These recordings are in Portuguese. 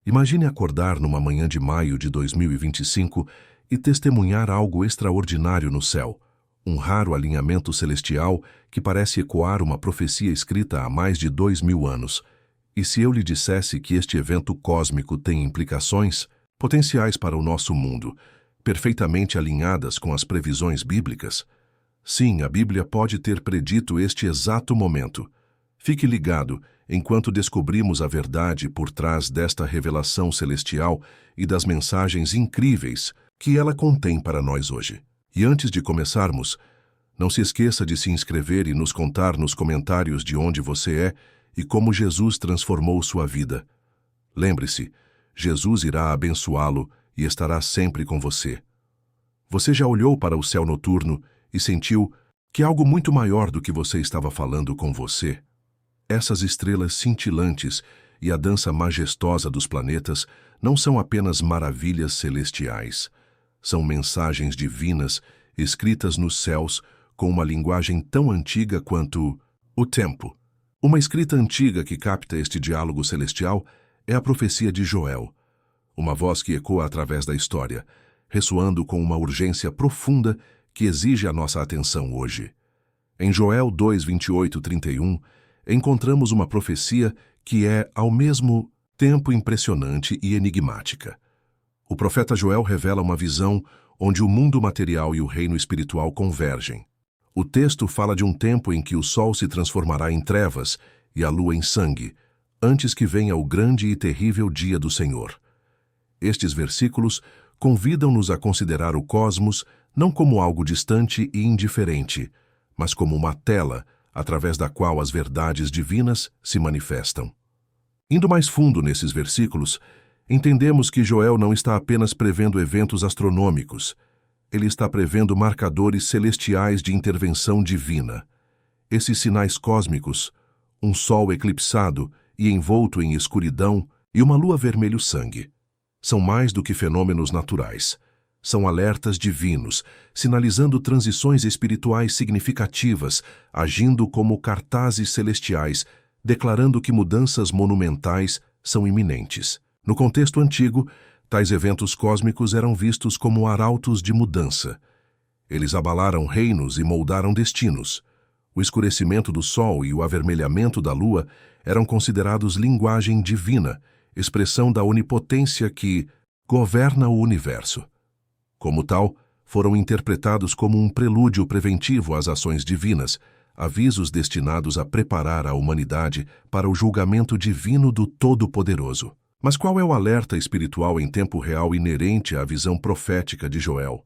Imagine acordar numa manhã de maio de 2025 e testemunhar algo extraordinário no céu, um raro alinhamento celestial que parece ecoar uma profecia escrita há mais de 2000 anos. E se eu lhe dissesse que este evento cósmico tem implicações potenciais para o nosso mundo, perfeitamente alinhadas com as previsões bíblicas? Sim, a Bíblia pode ter predito este exato momento. Fique ligado enquanto descobrimos a verdade por trás desta revelação celestial e das mensagens incríveis que ela contém para nós hoje. E antes de começarmos, não se esqueça de se inscrever e nos contar nos comentários de onde você é e como Jesus transformou sua vida. Lembre-se, Jesus irá abençoá-lo e estará sempre com você. Você já olhou para o céu noturno e sentiu que algo muito maior do que você estava falando com você? Essas estrelas cintilantes e a dança majestosa dos planetas não são apenas maravilhas celestiais. São mensagens divinas escritas nos céus com uma linguagem tão antiga quanto o tempo. Uma escrita antiga que capta este diálogo celestial é a profecia de Joel, uma voz que ecoa através da história, ressoando com uma urgência profunda que exige a nossa atenção hoje. Em Joel 2, 28, 31, encontramos uma profecia que é, ao mesmo tempo, impressionante e enigmática. O profeta Joel revela uma visão onde o mundo material e o reino espiritual convergem. O texto fala de um tempo em que o sol se transformará em trevas e a lua em sangue, antes que venha o grande e terrível dia do Senhor. Estes versículos convidam-nos a considerar o cosmos não como algo distante e indiferente, mas como uma tela através da qual as verdades divinas se manifestam. Indo mais fundo nesses versículos, entendemos que Joel não está apenas prevendo eventos astronômicos. Ele está prevendo marcadores celestiais de intervenção divina. Esses sinais cósmicos, um sol eclipsado e envolto em escuridão e uma lua vermelho-sangue, são mais do que fenômenos naturais. São alertas divinos, sinalizando transições espirituais significativas, agindo como cartazes celestiais, declarando que mudanças monumentais são iminentes. No contexto antigo, tais eventos cósmicos eram vistos como arautos de mudança. Eles abalaram reinos e moldaram destinos. O escurecimento do sol e o avermelhamento da lua eram considerados linguagem divina, expressão da onipotência que governa o universo. Como tal, foram interpretados como um prelúdio preventivo às ações divinas, avisos destinados a preparar a humanidade para o julgamento divino do Todo-Poderoso. Mas qual é o alerta espiritual em tempo real inerente à visão profética de Joel?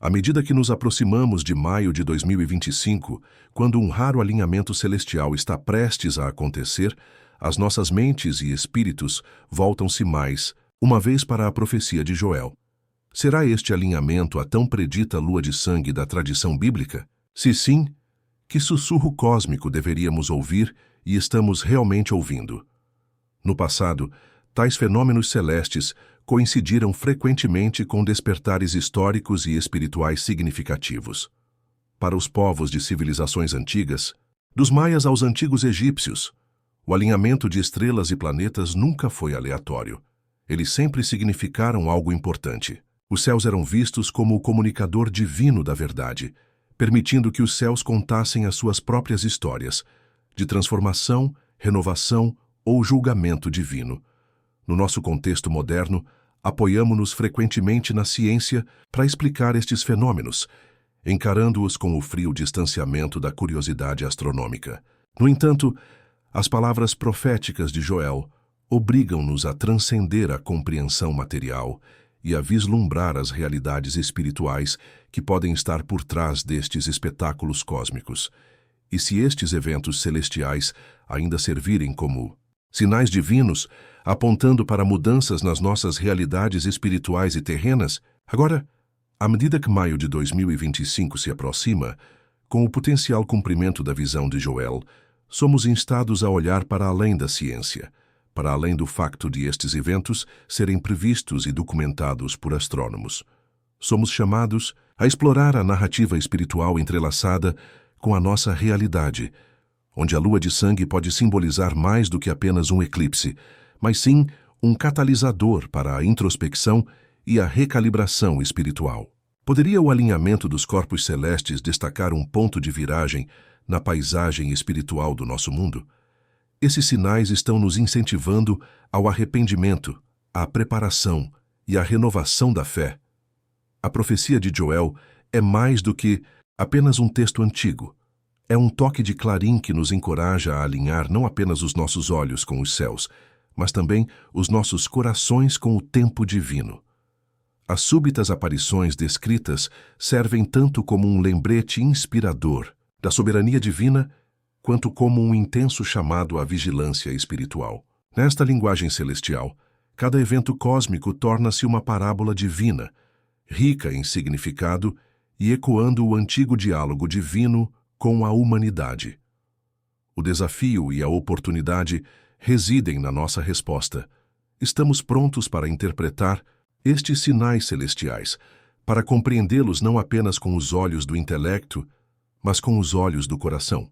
À medida que nos aproximamos de maio de 2025, quando um raro alinhamento celestial está prestes a acontecer, as nossas mentes e espíritos voltam-se mais, uma vez para a profecia de Joel. Será este alinhamento a tão predita lua de sangue da tradição bíblica? Se sim, que sussurro cósmico deveríamos ouvir e estamos realmente ouvindo? No passado, tais fenômenos celestes coincidiram frequentemente com despertares históricos e espirituais significativos. Para os povos de civilizações antigas, dos maias aos antigos egípcios, o alinhamento de estrelas e planetas nunca foi aleatório. Eles sempre significaram algo importante. Os céus eram vistos como o comunicador divino da verdade, permitindo que os céus contassem as suas próprias histórias, de transformação, renovação ou julgamento divino. No nosso contexto moderno, apoiamo-nos frequentemente na ciência para explicar estes fenômenos, encarando-os com o frio distanciamento da curiosidade astronômica. No entanto, as palavras proféticas de Joel obrigam-nos a transcender a compreensão material e a vislumbrar as realidades espirituais que podem estar por trás destes espetáculos cósmicos. E se estes eventos celestiais ainda servirem como sinais divinos, apontando para mudanças nas nossas realidades espirituais e terrenas, agora, à medida que maio de 2025 se aproxima, com o potencial cumprimento da visão de Joel, somos instados a olhar para além da ciência, para além do facto de estes eventos serem previstos e documentados por astrônomos. Somos chamados a explorar a narrativa espiritual entrelaçada com a nossa realidade, onde a lua de sangue pode simbolizar mais do que apenas um eclipse, mas sim um catalisador para a introspecção e a recalibração espiritual. Poderia o alinhamento dos corpos celestes destacar um ponto de viragem na paisagem espiritual do nosso mundo? Esses sinais estão nos incentivando ao arrependimento, à preparação e à renovação da fé. A profecia de Joel é mais do que apenas um texto antigo. É um toque de clarim que nos encoraja a alinhar não apenas os nossos olhos com os céus, mas também os nossos corações com o tempo divino. As súbitas aparições descritas servem tanto como um lembrete inspirador da soberania divina, quanto como um intenso chamado à vigilância espiritual. Nesta linguagem celestial, cada evento cósmico torna-se uma parábola divina, rica em significado e ecoando o antigo diálogo divino com a humanidade. O desafio e a oportunidade residem na nossa resposta. Estamos prontos para interpretar estes sinais celestiais, para compreendê-los não apenas com os olhos do intelecto, mas com os olhos do coração.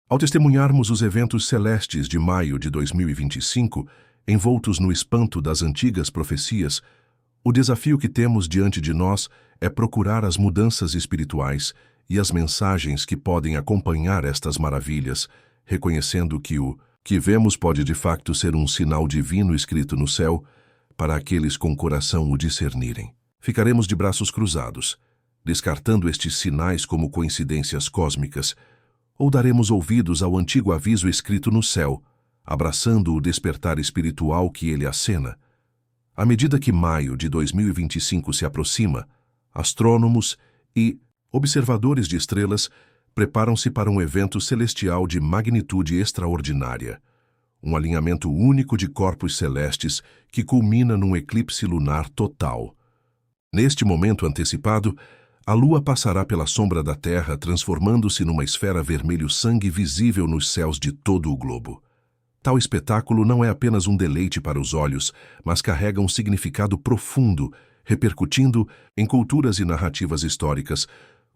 Ao testemunharmos os eventos celestes de maio de 2025, envoltos no espanto das antigas profecias, o desafio que temos diante de nós é procurar as mudanças espirituais e as mensagens que podem acompanhar estas maravilhas, reconhecendo que o que vemos pode de facto ser um sinal divino escrito no céu, para aqueles com o coração o discernirem. Ficaremos de braços cruzados, descartando estes sinais como coincidências cósmicas, ou daremos ouvidos ao antigo aviso escrito no céu, abraçando o despertar espiritual que ele acena. À medida que maio de 2025 se aproxima, astrônomos e observadores de estrelas preparam-se para um evento celestial de magnitude extraordinária, um alinhamento único de corpos celestes que culmina num eclipse lunar total. Neste momento antecipado, a Lua passará pela sombra da Terra, transformando-se numa esfera vermelho-sangue visível nos céus de todo o globo. Tal espetáculo não é apenas um deleite para os olhos, mas carrega um significado profundo, repercutindo em culturas e narrativas históricas,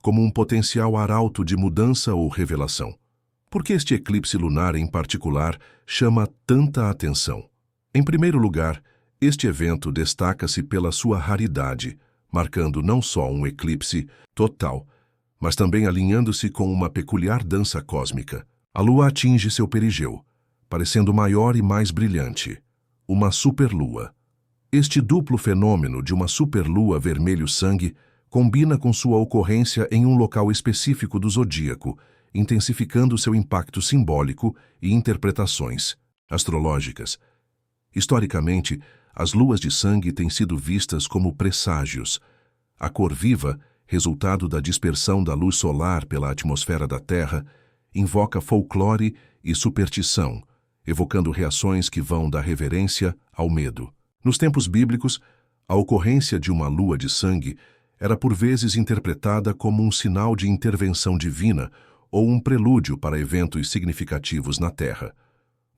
como um potencial arauto de mudança ou revelação. Por que este eclipse lunar em particular chama tanta atenção? Em primeiro lugar, este evento destaca-se pela sua raridade, marcando não só um eclipse total, mas também alinhando-se com uma peculiar dança cósmica. A Lua atinge seu perigeu, parecendo maior e mais brilhante, uma superlua. Este duplo fenômeno de uma superlua vermelho-sangue combina com sua ocorrência em um local específico do zodíaco, intensificando seu impacto simbólico e interpretações astrológicas. Historicamente, as luas de sangue têm sido vistas como presságios. A cor viva, resultado da dispersão da luz solar pela atmosfera da Terra, invoca folclore e superstição, evocando reações que vão da reverência ao medo. Nos tempos bíblicos, a ocorrência de uma lua de sangue era por vezes interpretada como um sinal de intervenção divina ou um prelúdio para eventos significativos na Terra.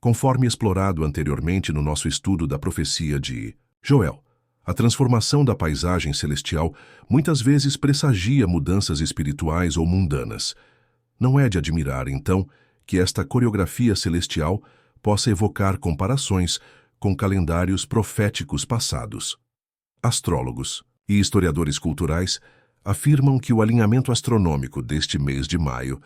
Conforme explorado anteriormente no nosso estudo da profecia de Joel, a transformação da paisagem celestial muitas vezes pressagia mudanças espirituais ou mundanas. Não é de admirar, então, que esta coreografia celestial possa evocar comparações com calendários proféticos passados. Astrólogos e historiadores culturais afirmam que o alinhamento astronômico deste mês de maio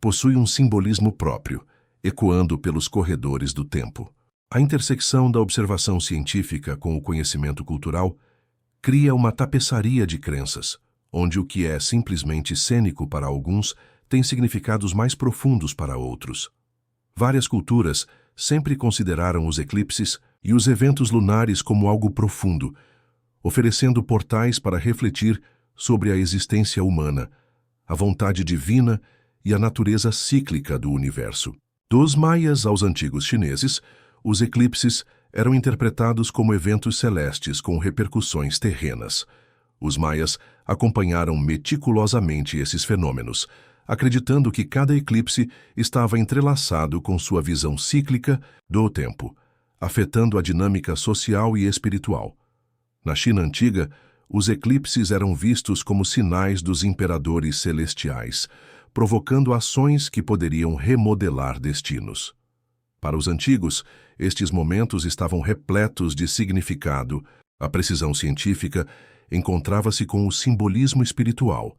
possui um simbolismo próprio, ecoando pelos corredores do tempo. A intersecção da observação científica com o conhecimento cultural cria uma tapeçaria de crenças, onde o que é simplesmente cênico para alguns tem significados mais profundos para outros. Várias culturas sempre consideraram os eclipses e os eventos lunares como algo profundo, oferecendo portais para refletir sobre a existência humana, a vontade divina e a natureza cíclica do universo. Dos maias aos antigos chineses, os eclipses eram interpretados como eventos celestes com repercussões terrenas. Os maias acompanharam meticulosamente esses fenômenos, acreditando que cada eclipse estava entrelaçado com sua visão cíclica do tempo, afetando a dinâmica social e espiritual. Na China antiga, os eclipses eram vistos como sinais dos imperadores celestiais, provocando ações que poderiam remodelar destinos. Para os antigos, estes momentos estavam repletos de significado. A precisão científica encontrava-se com o simbolismo espiritual,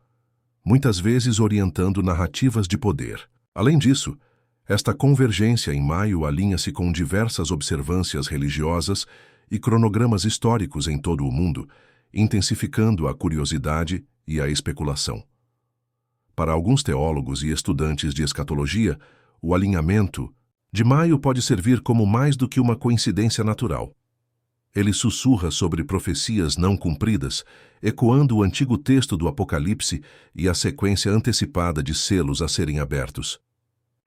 muitas vezes orientando narrativas de poder. Além disso, esta convergência em maio alinha-se com diversas observâncias religiosas e cronogramas históricos em todo o mundo, intensificando a curiosidade e a especulação. Para alguns teólogos e estudantes de escatologia, o alinhamento de maio pode servir como mais do que uma coincidência natural. Ele sussurra sobre profecias não cumpridas, ecoando o antigo texto do Apocalipse e a sequência antecipada de selos a serem abertos.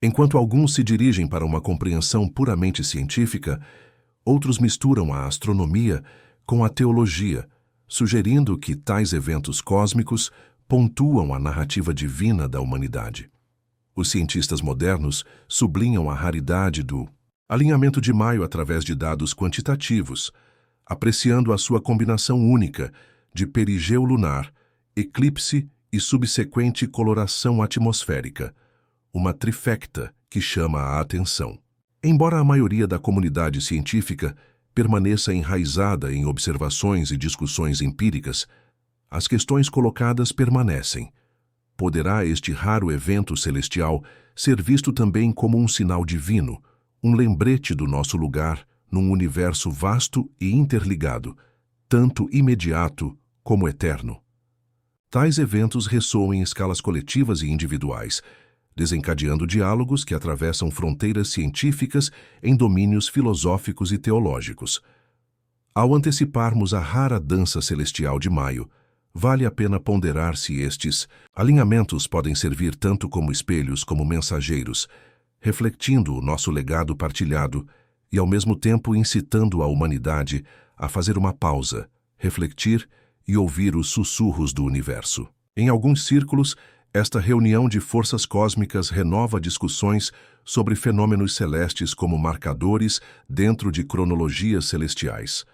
Enquanto alguns se dirigem para uma compreensão puramente científica, outros misturam a astronomia com a teologia, sugerindo que tais eventos cósmicos pontuam a narrativa divina da humanidade. Os cientistas modernos sublinham a raridade do alinhamento de maio através de dados quantitativos, apreciando a sua combinação única de perigeu lunar, eclipse e subsequente coloração atmosférica, uma trifecta que chama a atenção. Embora a maioria da comunidade científica permaneça enraizada em observações e discussões empíricas, as questões colocadas permanecem. Poderá este raro evento celestial ser visto também como um sinal divino, um lembrete do nosso lugar num universo vasto e interligado, tanto imediato como eterno? Tais eventos ressoam em escalas coletivas e individuais, desencadeando diálogos que atravessam fronteiras científicas em domínios filosóficos e teológicos. Ao anteciparmos a rara dança celestial de maio, vale a pena ponderar se estes alinhamentos podem servir tanto como espelhos como mensageiros, refletindo o nosso legado partilhado e, ao mesmo tempo, incitando a humanidade a fazer uma pausa, refletir e ouvir os sussurros do universo. Em alguns círculos, esta reunião de forças cósmicas renova discussões sobre fenômenos celestes como marcadores dentro de cronologias celestiais,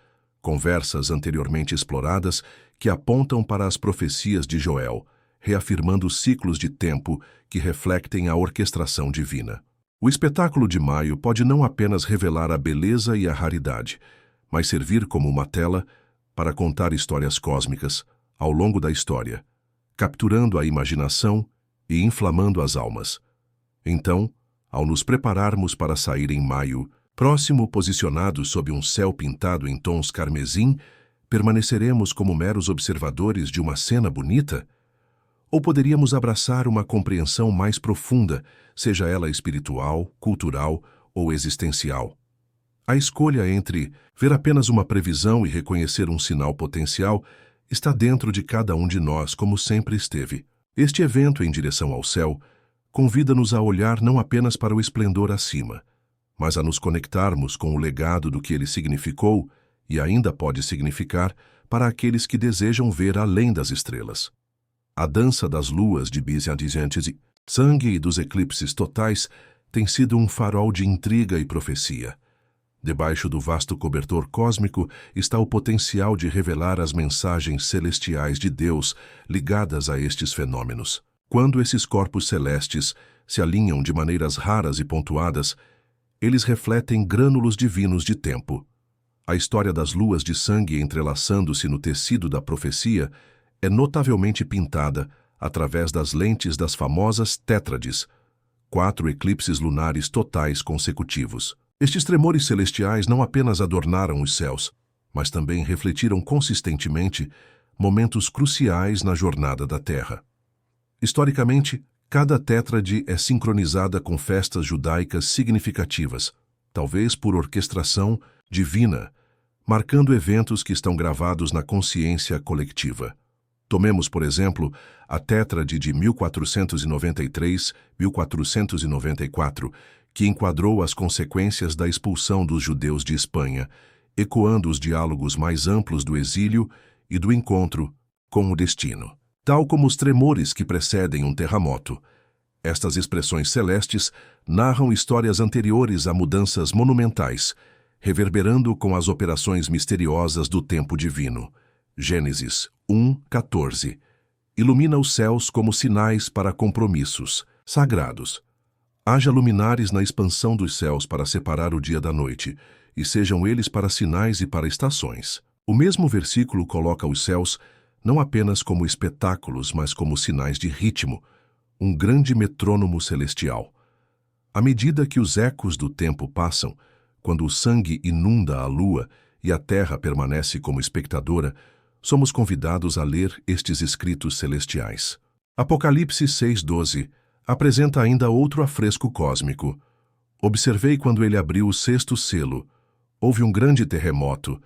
conversas anteriormente exploradas que apontam para as profecias de Joel, reafirmando ciclos de tempo que refletem a orquestração divina. O espetáculo de maio pode não apenas revelar a beleza e a raridade, mas servir como uma tela para contar histórias cósmicas ao longo da história, capturando a imaginação e inflamando as almas. Então, ao nos prepararmos para sair em maio, próximo posicionados sob um céu pintado em tons carmesim, permaneceremos como meros observadores de uma cena bonita? Ou poderíamos abraçar uma compreensão mais profunda, seja ela espiritual, cultural ou existencial? A escolha entre ver apenas uma previsão e reconhecer um sinal potencial está dentro de cada um de nós, como sempre esteve. Este evento em direção ao céu convida-nos a olhar não apenas para o esplendor acima, mas a nos conectarmos com o legado do que ele significou e ainda pode significar para aqueles que desejam ver além das estrelas. A dança das luas de Bisanti, sangue e dos eclipses totais tem sido um farol de intriga e profecia. Debaixo do vasto cobertor cósmico está o potencial de revelar as mensagens celestiais de Deus ligadas a estes fenômenos. Quando esses corpos celestes se alinham de maneiras raras e pontuadas, eles refletem grânulos divinos de tempo. A história das luas de sangue entrelaçando-se no tecido da profecia é notavelmente pintada através das lentes das famosas tétrades, 4 eclipses lunares totais consecutivos. Estes tremores celestiais não apenas adornaram os céus, mas também refletiram consistentemente momentos cruciais na jornada da Terra. Historicamente, cada tétrade é sincronizada com festas judaicas significativas, talvez por orquestração divina, marcando eventos que estão gravados na consciência coletiva. Tomemos, por exemplo, a tétrade de 1493-1494, que enquadrou as consequências da expulsão dos judeus de Espanha, ecoando os diálogos mais amplos do exílio e do encontro com o destino. Tal como os tremores que precedem um terremoto, estas expressões celestes narram histórias anteriores a mudanças monumentais, reverberando com as operações misteriosas do tempo divino. Gênesis 1:14 ilumina os céus como sinais para compromissos sagrados. Haja luminares na expansão dos céus para separar o dia da noite, e sejam eles para sinais e para estações. O mesmo versículo coloca os céus não apenas como espetáculos, mas como sinais de ritmo, um grande metrônomo celestial. À medida que os ecos do tempo passam, quando o sangue inunda a lua e a terra permanece como espectadora, somos convidados a ler estes escritos celestiais. Apocalipse 6:12 apresenta ainda outro afresco cósmico. Observei quando ele abriu o sexto selo. Houve um grande terremoto.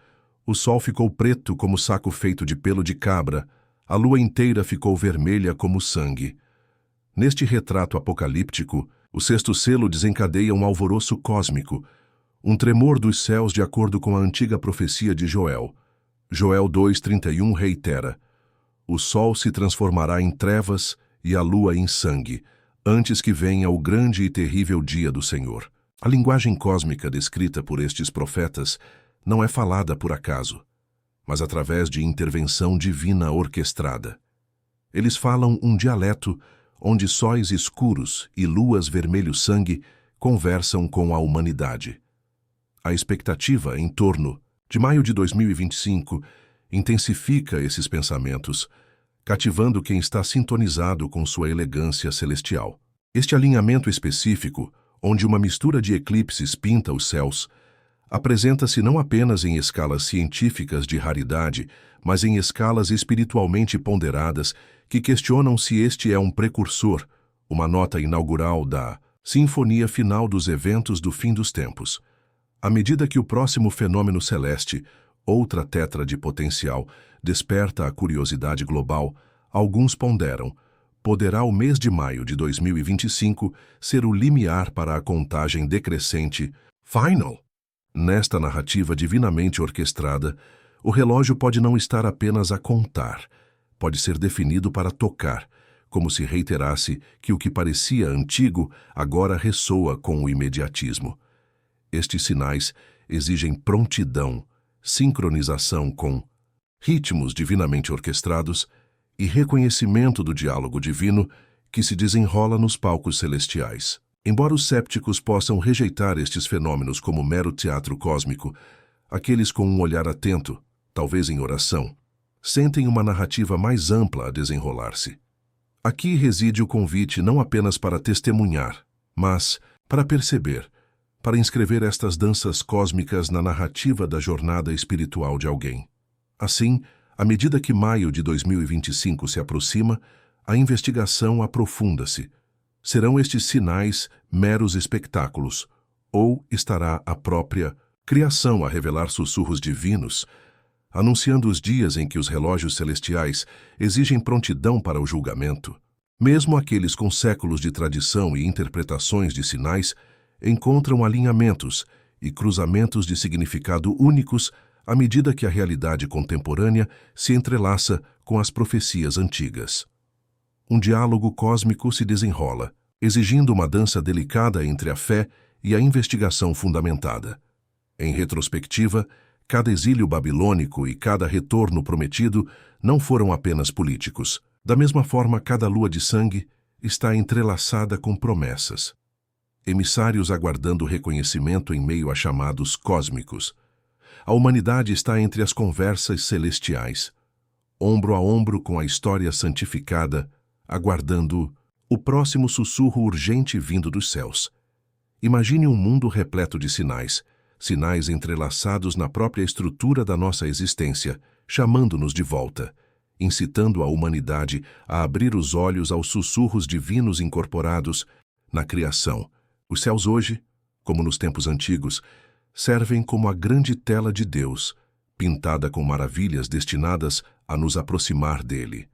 O sol ficou preto como saco feito de pelo de cabra. A lua inteira ficou vermelha como sangue. Neste retrato apocalíptico, o sexto selo desencadeia um alvoroço cósmico, um tremor dos céus de acordo com a antiga profecia de Joel. Joel 2:31 reitera: o sol se transformará em trevas e a lua em sangue, antes que venha o grande e terrível dia do Senhor. A linguagem cósmica descrita por estes profetas não é falada por acaso, mas através de intervenção divina orquestrada. Eles falam um dialeto onde sóis escuros e luas vermelho-sangue conversam com a humanidade. A expectativa em torno de maio de 2025 intensifica esses pensamentos, cativando quem está sintonizado com sua elegância celestial. Este alinhamento específico, onde uma mistura de eclipses pinta os céus, apresenta-se não apenas em escalas científicas de raridade, mas em escalas espiritualmente ponderadas que questionam se este é um precursor, uma nota inaugural da sinfonia final dos eventos do fim dos tempos. À medida que o próximo fenômeno celeste, outra tétrade potencial, desperta a curiosidade global, alguns ponderam: poderá o mês de maio de 2025 ser o limiar para a contagem decrescente final? Nesta narrativa divinamente orquestrada, o relógio pode não estar apenas a contar, pode ser definido para tocar, como se reiterasse que o que parecia antigo agora ressoa com o imediatismo. Estes sinais exigem prontidão, sincronização com ritmos divinamente orquestrados e reconhecimento do diálogo divino que se desenrola nos palcos celestiais. Embora os cépticos possam rejeitar estes fenômenos como mero teatro cósmico, aqueles com um olhar atento, talvez em oração, sentem uma narrativa mais ampla a desenrolar-se. Aqui reside o convite não apenas para testemunhar, mas para perceber, para inscrever estas danças cósmicas na narrativa da jornada espiritual de alguém. Assim, à medida que maio de 2025 se aproxima, a investigação aprofunda-se. Serão estes sinais meros espetáculos, ou estará a própria criação a revelar sussurros divinos, anunciando os dias em que os relógios celestiais exigem prontidão para o julgamento? Mesmo aqueles com séculos de tradição e interpretações de sinais encontram alinhamentos e cruzamentos de significado únicos à medida que a realidade contemporânea se entrelaça com as profecias antigas. Um diálogo cósmico se desenrola, exigindo uma dança delicada entre a fé e a investigação fundamentada. Em retrospectiva, cada exílio babilônico e cada retorno prometido não foram apenas políticos. Da mesma forma, cada lua de sangue está entrelaçada com promessas. Emissários aguardando reconhecimento em meio a chamados cósmicos. A humanidade está entre as conversas celestiais, ombro a ombro com a história santificada, aguardando o próximo sussurro urgente vindo dos céus. Imagine um mundo repleto de sinais, sinais entrelaçados na própria estrutura da nossa existência, chamando-nos de volta, incitando a humanidade a abrir os olhos aos sussurros divinos incorporados na criação. Os céus hoje, como nos tempos antigos, servem como a grande tela de Deus, pintada com maravilhas destinadas a nos aproximar dele.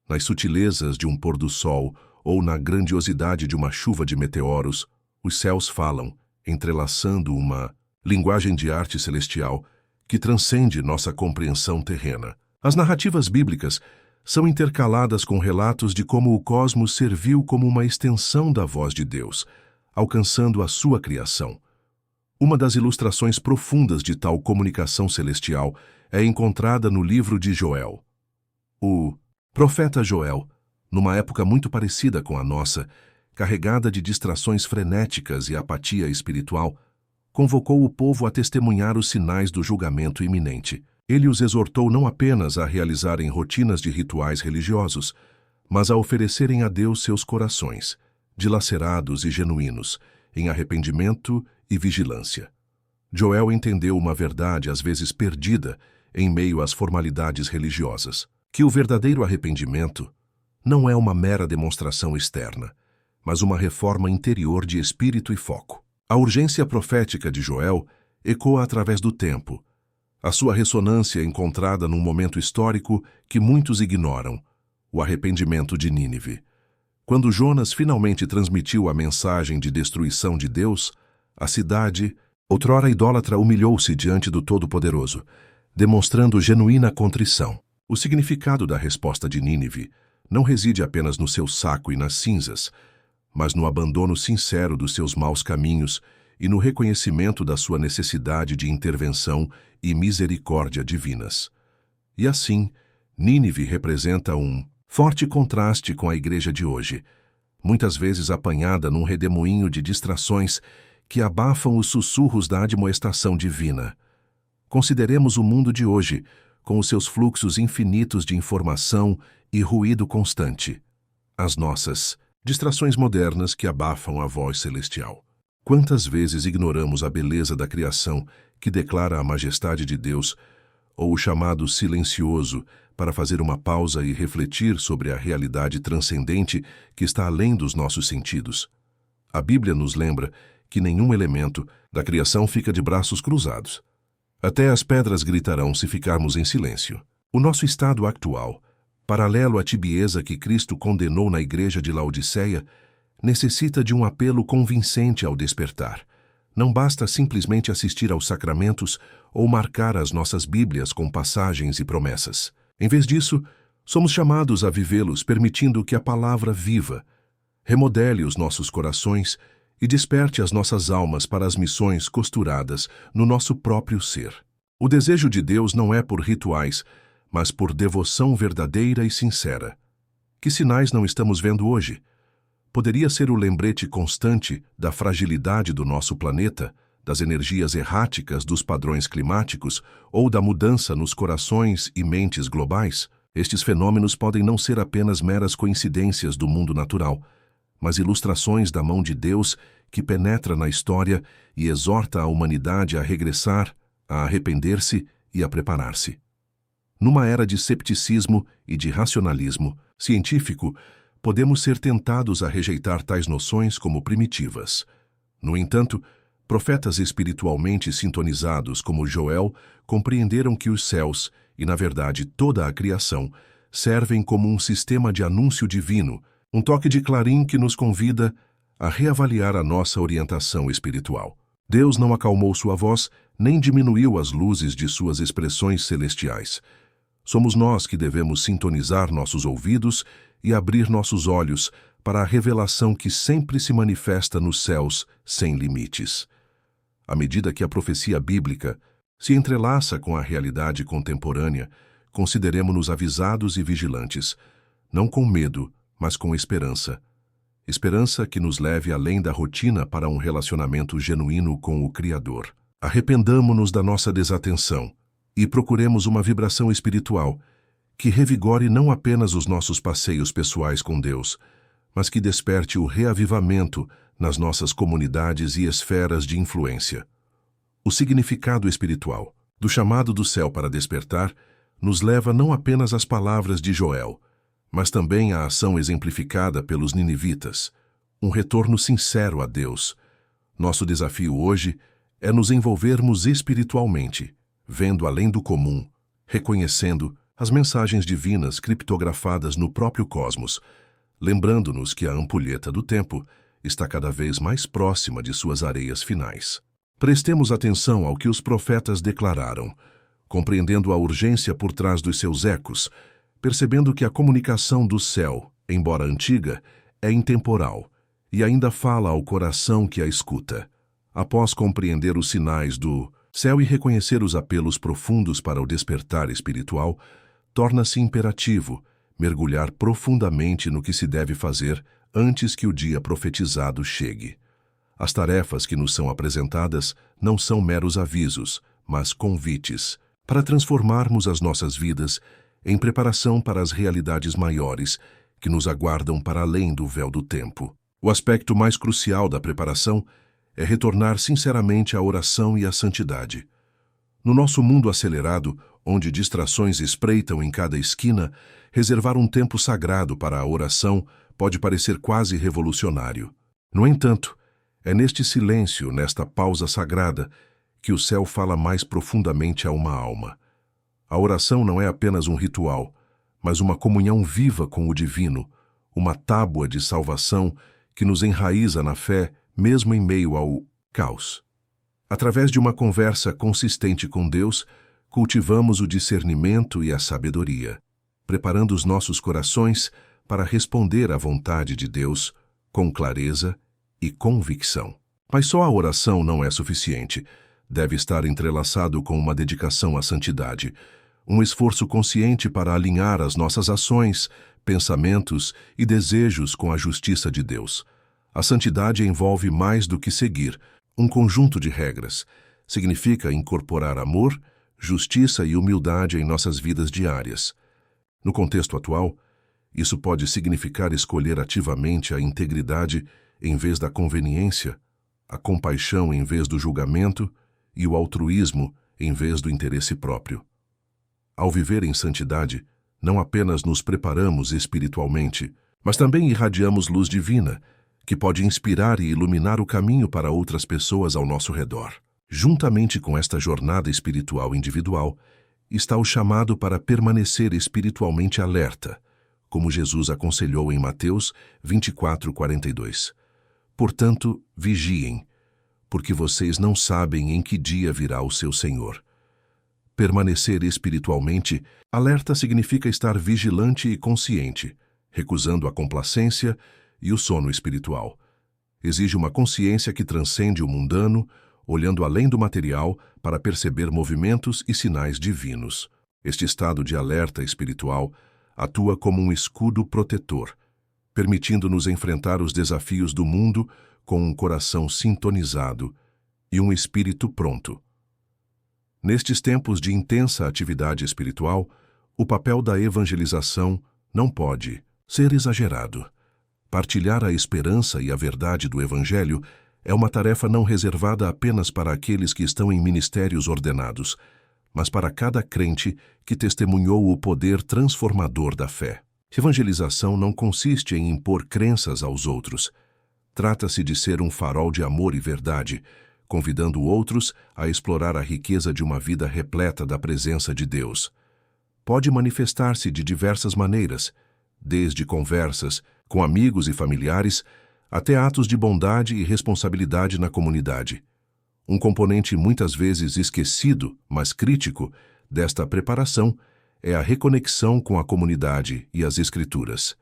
Nas sutilezas de um pôr-do-sol ou na grandiosidade de uma chuva de meteoros, os céus falam, entrelaçando uma linguagem de arte celestial que transcende nossa compreensão terrena. As narrativas bíblicas são intercaladas com relatos de como o cosmos serviu como uma extensão da voz de Deus, alcançando a sua criação. Uma das ilustrações profundas de tal comunicação celestial é encontrada no livro de Joel. O profeta Joel, numa época muito parecida com a nossa, carregada de distrações frenéticas e apatia espiritual, convocou o povo a testemunhar os sinais do julgamento iminente. Ele os exortou não apenas a realizarem rotinas de rituais religiosos, mas a oferecerem a Deus seus corações, dilacerados e genuínos, em arrependimento e vigilância. Joel entendeu uma verdade às vezes perdida em meio às formalidades religiosas, que o verdadeiro arrependimento não é uma mera demonstração externa, mas uma reforma interior de espírito e foco. A urgência profética de Joel ecoa através do tempo, a sua ressonância encontrada num momento histórico que muitos ignoram, o arrependimento de Nínive. Quando Jonas finalmente transmitiu a mensagem de destruição de Deus, a cidade, outrora idólatra, humilhou-se diante do Todo-Poderoso, demonstrando genuína contrição. O significado da resposta de Nínive não reside apenas no seu saco e nas cinzas, mas no abandono sincero dos seus maus caminhos e no reconhecimento da sua necessidade de intervenção e misericórdia divinas. E assim, Nínive representa um forte contraste com a igreja de hoje, muitas vezes apanhada num redemoinho de distrações que abafam os sussurros da admoestação divina. Consideremos o mundo de hoje, com os seus fluxos infinitos de informação e ruído constante. As nossas distrações modernas que abafam a voz celestial. Quantas vezes ignoramos a beleza da criação que declara a majestade de Deus, ou o chamado silencioso para fazer uma pausa e refletir sobre a realidade transcendente que está além dos nossos sentidos? A Bíblia nos lembra que nenhum elemento da criação fica de braços cruzados. Até as pedras gritarão se ficarmos em silêncio. O nosso estado atual, paralelo à tibieza que Cristo condenou na igreja de Laodiceia, necessita de um apelo convincente ao despertar. Não basta simplesmente assistir aos sacramentos ou marcar as nossas Bíblias com passagens e promessas. Em vez disso, somos chamados a vivê-los permitindo que a palavra viva, remodele os nossos corações e desperte as nossas almas para as missões costuradas no nosso próprio ser. O desejo de Deus não é por rituais, mas por devoção verdadeira e sincera. Que sinais não estamos vendo hoje? Poderia ser o lembrete constante da fragilidade do nosso planeta, das energias erráticas dos padrões climáticos ou da mudança nos corações e mentes globais? Estes fenômenos podem não ser apenas meras coincidências do mundo natural, mas ilustrações da mão de Deus que penetra na história e exorta a humanidade a regressar, a arrepender-se e a preparar-se. Numa era de cepticismo e de racionalismo científico, podemos ser tentados a rejeitar tais noções como primitivas. No entanto, profetas espiritualmente sintonizados como Joel compreenderam que os céus, e na verdade toda a criação, servem como um sistema de anúncio divino, um toque de clarim que nos convida a reavaliar a nossa orientação espiritual. Deus não acalmou sua voz, nem diminuiu as luzes de suas expressões celestiais. Somos nós que devemos sintonizar nossos ouvidos e abrir nossos olhos para a revelação que sempre se manifesta nos céus sem limites. À medida que a profecia bíblica se entrelaça com a realidade contemporânea, consideremo-nos avisados e vigilantes, não com medo, mas com esperança. Esperança que nos leve além da rotina para um relacionamento genuíno com o Criador. Arrependamo-nos da nossa desatenção e procuremos uma vibração espiritual que revigore não apenas os nossos passeios pessoais com Deus, mas que desperte o reavivamento nas nossas comunidades e esferas de influência. O significado espiritual do chamado do céu para despertar nos leva não apenas às palavras de Joel, mas também à ação exemplificada pelos ninivitas, um retorno sincero a Deus. Nosso desafio hoje é nos envolvermos espiritualmente, vendo além do comum, reconhecendo as mensagens divinas criptografadas no próprio cosmos, lembrando-nos que a ampulheta do tempo está cada vez mais próxima de suas areias finais. Prestemos atenção ao que os profetas declararam, compreendendo a urgência por trás dos seus ecos, percebendo que a comunicação do céu, embora antiga, é intemporal e ainda fala ao coração que a escuta. Após compreender os sinais do céu e reconhecer os apelos profundos para o despertar espiritual, torna-se imperativo mergulhar profundamente no que se deve fazer antes que o dia profetizado chegue. As tarefas que nos são apresentadas não são meros avisos, mas convites para transformarmos as nossas vidas em preparação para as realidades maiores que nos aguardam para além do véu do tempo. O aspecto mais crucial da preparação é retornar sinceramente à oração e à santidade. No nosso mundo acelerado, onde distrações espreitam em cada esquina, reservar um tempo sagrado para a oração pode parecer quase revolucionário. No entanto, é neste silêncio, nesta pausa sagrada, que o céu fala mais profundamente a uma alma. A oração não é apenas um ritual, mas uma comunhão viva com o divino, uma tábua de salvação que nos enraiza na fé, mesmo em meio ao caos. Através de uma conversa consistente com Deus, cultivamos o discernimento e a sabedoria, preparando os nossos corações para responder à vontade de Deus com clareza e convicção. Mas só a oração não é suficiente. Deve estar entrelaçado com uma dedicação à santidade, um esforço consciente para alinhar as nossas ações, pensamentos e desejos com a justiça de Deus. A santidade envolve mais do que seguir um conjunto de regras. Significa incorporar amor, justiça e humildade em nossas vidas diárias. No contexto atual, isso pode significar escolher ativamente a integridade em vez da conveniência, a compaixão em vez do julgamento e o altruísmo em vez do interesse próprio. Ao viver em santidade, não apenas nos preparamos espiritualmente, mas também irradiamos luz divina, que pode inspirar e iluminar o caminho para outras pessoas ao nosso redor. Juntamente com esta jornada espiritual individual, está o chamado para permanecer espiritualmente alerta, como Jesus aconselhou em Mateus 24:42. Portanto, vigiem, porque vocês não sabem em que dia virá o seu Senhor. Permanecer espiritualmente alerta significa estar vigilante e consciente, recusando a complacência e o sono espiritual. Exige uma consciência que transcende o mundano, olhando além do material para perceber movimentos e sinais divinos. Este estado de alerta espiritual atua como um escudo protetor, permitindo-nos enfrentar os desafios do mundo com um coração sintonizado e um espírito pronto. Nestes tempos de intensa atividade espiritual, o papel da evangelização não pode ser exagerado. Partilhar a esperança e a verdade do Evangelho é uma tarefa não reservada apenas para aqueles que estão em ministérios ordenados, mas para cada crente que testemunhou o poder transformador da fé. Evangelização não consiste em impor crenças aos outros. Trata-se de ser um farol de amor e verdade, convidando outros a explorar a riqueza de uma vida repleta da presença de Deus. Pode manifestar-se de diversas maneiras, desde conversas com amigos e familiares até atos de bondade e responsabilidade na comunidade. Um componente muitas vezes esquecido, mas crítico, desta preparação é a reconexão com a comunidade e as Escrituras.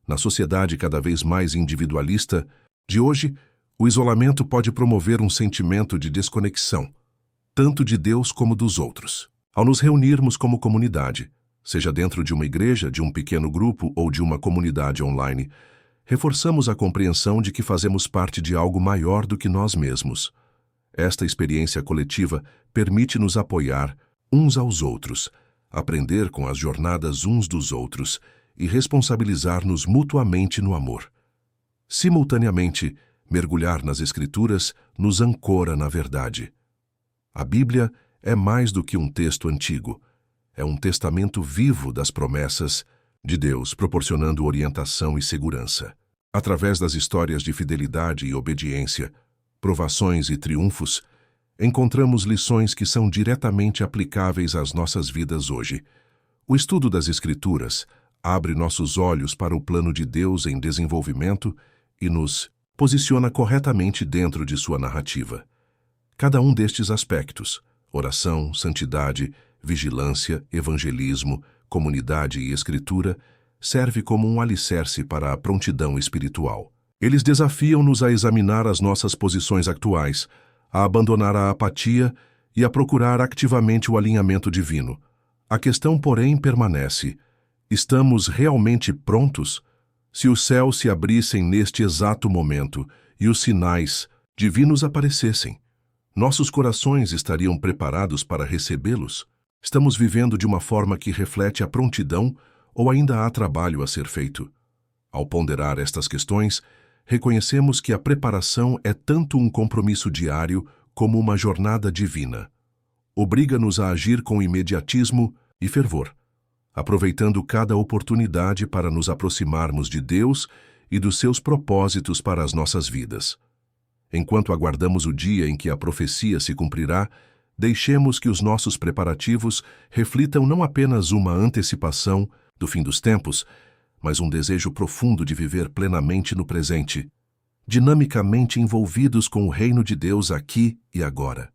Na sociedade cada vez mais individualista de hoje, o isolamento pode promover um sentimento de desconexão, tanto de Deus como dos outros. Ao nos reunirmos como comunidade, seja dentro de uma igreja, de um pequeno grupo ou de uma comunidade online, reforçamos a compreensão de que fazemos parte de algo maior do que nós mesmos. Esta experiência coletiva permite-nos apoiar uns aos outros, aprender com as jornadas uns dos outros e responsabilizar-nos mutuamente no amor. Simultaneamente, mergulhar nas Escrituras nos ancora na verdade. A Bíblia é mais do que um texto antigo. É um testamento vivo das promessas de Deus, proporcionando orientação e segurança. Através das histórias de fidelidade e obediência, provações e triunfos, encontramos lições que são diretamente aplicáveis às nossas vidas hoje. O estudo das Escrituras abre nossos olhos para o plano de Deus em desenvolvimento e nos posiciona corretamente dentro de sua narrativa. Cada um destes aspectos, oração, santidade, vigilância, evangelismo, comunidade e escritura, serve como um alicerce para a prontidão espiritual. Eles desafiam-nos a examinar as nossas posições atuais, a abandonar a apatia e a procurar ativamente o alinhamento divino. A questão, porém, permanece: estamos realmente prontos? Se os céus se abrissem neste exato momento e os sinais divinos aparecessem, nossos corações estariam preparados para recebê-los? Estamos vivendo de uma forma que reflete a prontidão ou ainda há trabalho a ser feito? Ao ponderar estas questões, reconhecemos que a preparação é tanto um compromisso diário como uma jornada divina. Obriga-nos a agir com imediatismo e fervor, aproveitando cada oportunidade para nos aproximarmos de Deus e dos seus propósitos para as nossas vidas. Enquanto aguardamos o dia em que a profecia se cumprirá, deixemos que os nossos preparativos reflitam não apenas uma antecipação do fim dos tempos, mas um desejo profundo de viver plenamente no presente, dinamicamente envolvidos com o reino de Deus aqui e agora.